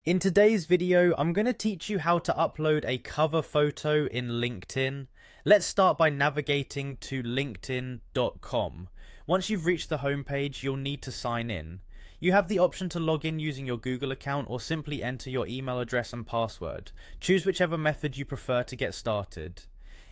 In today's video, I'm going to teach you how to upload a cover photo in LinkedIn. Let's start by navigating to linkedin.com. Once you've reached the homepage, you'll need to sign in. You have the option to log in using your Google account or simply enter your email address and password. Choose whichever method you prefer to get started.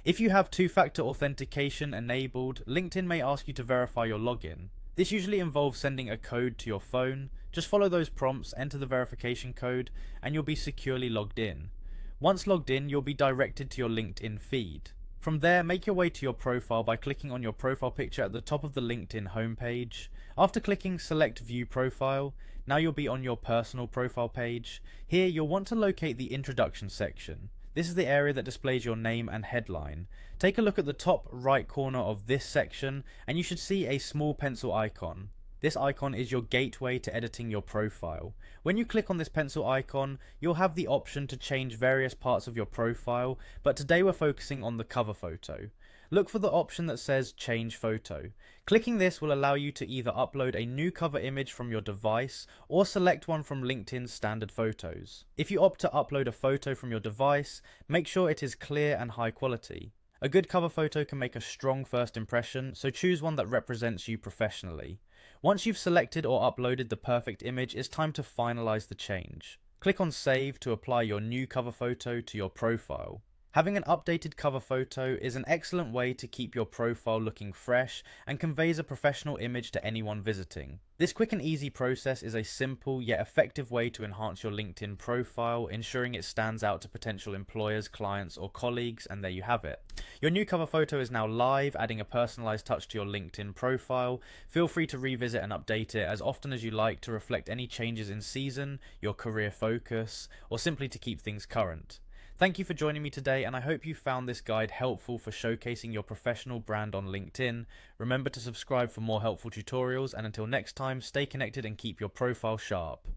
If you have two-factor authentication enabled, LinkedIn may ask you to verify your login. This usually involves sending a code to your phone. Just follow those prompts, enter the verification code, and you'll be securely logged in. Once logged in, you'll be directed to your LinkedIn feed. From there, make your way to your profile by clicking on your profile picture at the top of the LinkedIn homepage. After clicking Select View Profile, now you'll be on your personal profile page. Here, you'll want to locate the introduction section. This is the area that displays your name and headline. Take a look at the top right corner of this section and you should see a small pencil icon. This icon is your gateway to editing your profile. When you click on this pencil icon, you'll have the option to change various parts of your profile, but today we're focusing on the cover photo. Look for the option that says Change Photo. Clicking this will allow you to either upload a new cover image from your device or select one from LinkedIn's standard photos. If you opt to upload a photo from your device, make sure it is clear and high quality. A good cover photo can make a strong first impression, so choose one that represents you professionally. Once you've selected or uploaded the perfect image, it's time to finalize the change. Click on Save to apply your new cover photo to your profile. Having an updated cover photo is an excellent way to keep your profile looking fresh and conveys a professional image to anyone visiting. This quick and easy process is a simple yet effective way to enhance your LinkedIn profile, ensuring it stands out to potential employers, clients, or colleagues, and there you have it. Your new cover photo is now live, adding a personalized touch to your LinkedIn profile. Feel free to revisit and update it as often as you like to reflect any changes in season, your career focus, or simply to keep things current. Thank you for joining me today, and I hope you found this guide helpful for showcasing your professional brand on LinkedIn. Remember to subscribe for more helpful tutorials, and until next time, stay connected and keep your profile sharp.